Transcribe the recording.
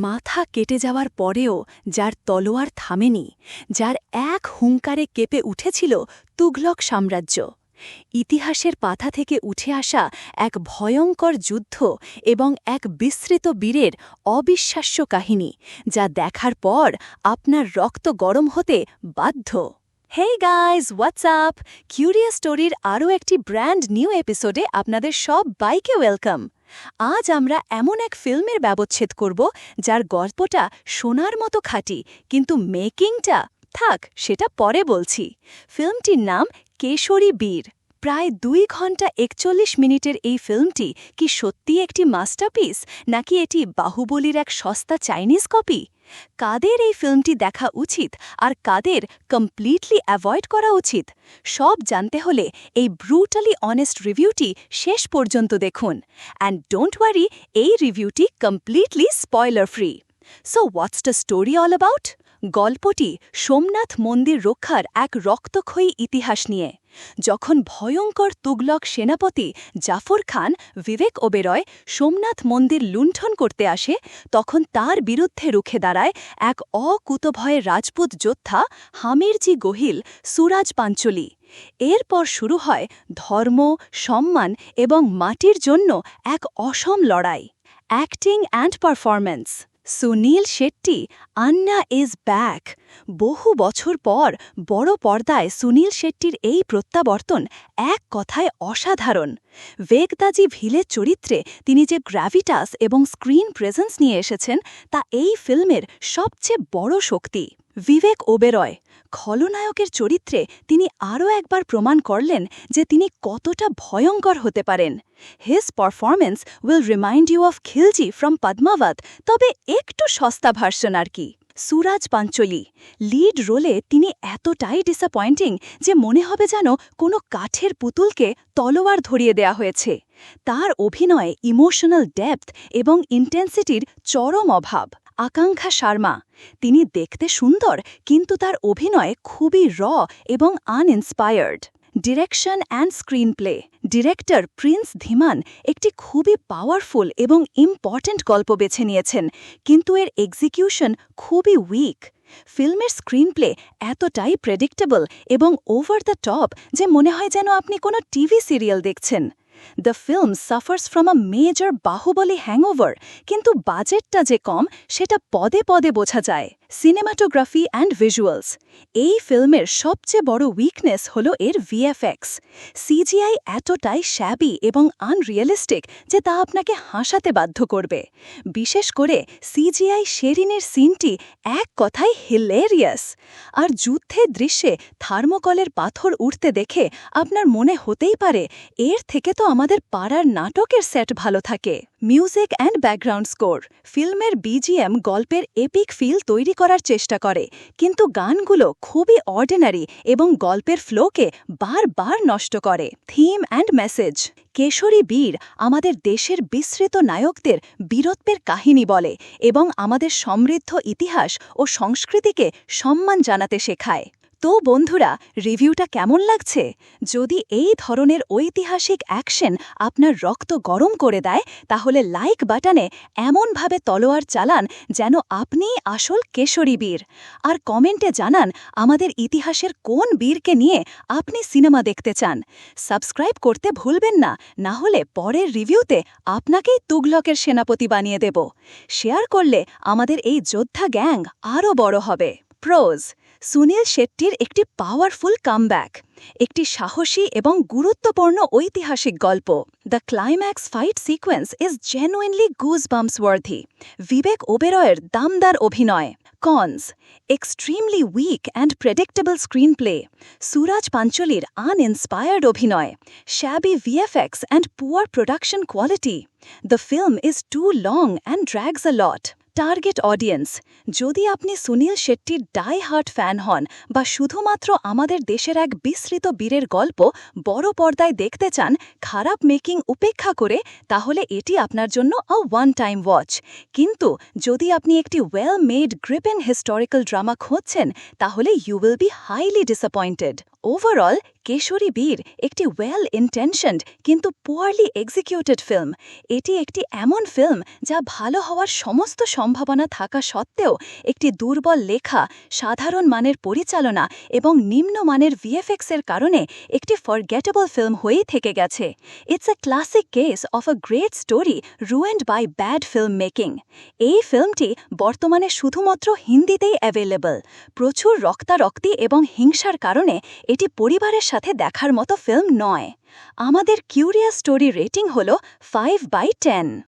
মাথা কেটে যাওয়ার পরেও যার তলোয়ার থামেনি, যার এক হুঙ্কারে কেঁপে উঠেছিল তুঘলক সাম্রাজ্য। ইতিহাসের পাতা থেকে উঠে আসা এক ভয়ঙ্কর যুদ্ধ এবং এক বিস্মৃত বীরের অবিশ্বাস্য কাহিনী, যা দেখার পর আপনার রক্ত গরম হতে বাধ্য। Hey guys, what's up? Curious স্টোরির আরও একটি ব্র্যান্ড নিউ এপিসোডে আপনাদের সব বাইকে ওয়েলকাম। আজ আমরা এমন এক ফিল্মের ব্যবচ্ছেদ করব যার গল্পটা শোনার মতো খাঁটি, কিন্তু মেকিংটা থাক, সেটা পরে বলছি। ফিল্মটির নাম কেশরী বীর। প্রায় 2 ঘন্টা 41 মিনিটের এই ফিল্মটি কি সত্যি একটি মাস্টারপিস, নাকি এটি বাহুবলীর এক সস্তা চাইনিজ কপি? কাদের এই ফিল্মটি দেখা উচিত আর কাদের কমপ্লিটলি অ্যাভয়েড করা উচিত, সব জানতে হলে এই ব্রুটালি অনেস্ট রিভিউটি শেষ পর্যন্ত দেখুন। অ্যান্ড ডোন্ট ওয়ারি, এই রিভিউটি completely spoiler free. So what's the story all about? গল্পটি সোমনাথ মন্দির রক্ষার এক রক্তক্ষয়ী ইতিহাস নিয়ে। যখন ভয়ঙ্কর তুগলক সেনাপতি জাফর খান বিবেক ওবেরয় সোমনাথ মন্দির লুণ্ঠন করতে আসে, তখন তার বিরুদ্ধে রুখে দাঁড়ায় এক অকুতভয়ের রাজপুত যোদ্ধা হামিরজি গোহিল সুরাজ পাঞ্চলি। এরপর শুরু হয় ধর্ম, সম্মান এবং মাটির জন্য এক অসম লড়াই। Acting and performance: Sunil Shetty, Anna is back. বহু বছর পর বড় পর্দায় সুনীল শেট্টির এই প্রত্যাবর্তন এক কথায় অসাধারণ। ভেগদাজি ভিলের চরিত্রে তিনি যে গ্র্যাভিটাস এবং স্ক্রিন প্রেজেন্স নিয়ে এসেছেন, তা এই ফিল্মের সবচেয়ে বড় শক্তি। বিবেক ওবেরয় খলনায়কের চরিত্রে তিনি আরও একবার প্রমাণ করলেন যে তিনি কতটা ভয়ঙ্কর হতে পারেন। His performance will remind you of Khilji from Padmaavat, তবে একটু সস্তা ভার্সন আর কি। সুরাজ পাঞ্চলি লিড রোলে তিনি এতটাই ডিসঅ্যাপয়েন্টিং যে মনে হবে যেন কোনো কাঠের পুতুলকে তলোয়ার ধরিয়ে দেয়া হয়েছে। তার অভিনয়ে ইমোশনাল ডেপথ এবং ইন্টেন্সিটির চরম অভাব। আকাঙ্ক্ষা শর্মা, তিনি দেখতে সুন্দর, কিন্তু তার অভিনয় খুবই এবং uninspired. Direction and screenplay: director Prince Dhiman একটি খুবই পাওয়ারফুল এবং ইম্পর্ট্যান্ট গল্প বেছে নিয়েছেন, কিন্তু এর এক্সিকিউশন খুবই উইক। ফিল্মের স্ক্রিনপ্লে এতটাই প্রেডিক্টেবল এবং ওভার দ্য টপ যে মনে হয় যেন আপনি কোনো টিভি সিরিয়াল দেখছেন। The film suffers from a major Baahubali hangover, কিন্তু বাজেটটা যে কম সেটা পদে পদে বোঝা যায়। সিনেমাটোগ্রাফি অ্যান্ড ভিজুয়ালস: এই ফিল্মের সবচেয়ে বড় উইকনেস হল এর ভিএফএক্স। সিজিআই এতটাই শ্যাবি এবং আনরিয়েলিস্টিক যে তা আপনাকে হাসাতে বাধ্য করবে। বিশেষ করে সিজিআই শেরিনের সিনটি এক কথায় হিলেরিয়াস। আর যুদ্ধের দৃশ্যে থার্মোকলের পাথর উঠতে দেখে আপনার মনে হতেই পারে, এর থেকে তো আমাদের পাড়ার নাটকের সেট ভালো থাকে। মিউজিক অ্যান্ড ব্যাকগ্রাউন্ড স্কোর: ফিল্মের বিজিএম গল্পের এপিক ফিল তৈরি করার চেষ্টা করে, কিন্তু গানগুলো খুবই অর্ডিনারি এবং গল্পের ফ্লোকে বারবার নষ্ট করে। থিম অ্যান্ড মেসেজ: কেশরী বীর আমাদের দেশের বিস্মৃত নায়কদের বীরত্বের কাহিনী বলে এবং আমাদের সমৃদ্ধ ইতিহাস ও সংস্কৃতিকে সম্মান জানাতে শেখায়। তো বন্ধুরা, রিভিউটা কেমন লাগছে? যদি এই ধরনের ঐতিহাসিক অ্যাকশন আপনার রক্ত গরম করে দেয়, তাহলে লাইক বাটনে এমনভাবে তলোয়ার চালান যেন আপনিই আসল কেশরী বীর। আর কমেন্টে জানান আমাদের ইতিহাসের কোন বীরকে নিয়ে আপনি সিনেমা দেখতে চান। সাবস্ক্রাইব করতে ভুলবেন না, না হলে পরের রিভিউতে আপনাকেই তুগলকের সেনাপতি বানিয়ে দেব। শেয়ার করলে আমাদের এই যোদ্ধা গ্যাং আরও বড় হবে। প্রোজ: সুনীল শেট্টির একটি পাওয়ারফুল কামব্যাক। একটি সাহসী এবং গুরুত্বপূর্ণ ঐতিহাসিক গল্প। The climax fight sequence is genuinely goosebumps worthy. Vivek ওবেরয়ের দামদার অভিনয়। Cons: extremely weak and predictable screenplay. Suraj পাঞ্চলির আনইন্সপায়ার্ড অভিনয়। Shabby VFX and poor production quality. The film is too long and drags a lot. Target audience: যদি আপনি সুনীল শেট্টির die hard fan হন বা শুধুমাত্র আমাদের দেশের এক বিস্মৃত বীরের গল্প বড় পর্দায় দেখতে চান খারাপ মেকিং উপেক্ষা করে, তাহলে এটি আপনার জন্য ওয়ান টাইম ওয়াচ। কিন্তু যদি আপনি একটি well made gripping historical drama খুঁজছেন, তাহলে you will be highly disappointed. Overall Kesari Veer একটি ওয়েল ইন্টেনশনড কিন্তু পুয়ারলি এক্সিকিউটেড ফিল্ম। এটি একটি এমন ফিল্ম যা ভালো হওয়ার সমস্ত সম্ভাবনা থাকা সত্ত্বেও একটি দুর্বল লেখা, সাধারণ মানের পরিচালনা এবং নিম্নমানের ভিএফএক্সের কারণে একটি ফরগেটেবল ফিল্ম হয়েই থেকে গেছে। It's a classic case of a great story ruined by bad film making. এই ফিল্মটি বর্তমানে শুধুমাত্র হিন্দিতেই অ্যাভেলেবল। প্রচুর রক্তারক্তি এবং হিংসার কারণে এটি পরিবারের সাথে দেখার মতো ফিল্ম নয়। আমাদের কিউরিয়াস স্টোরি রেটিং হল 5/10।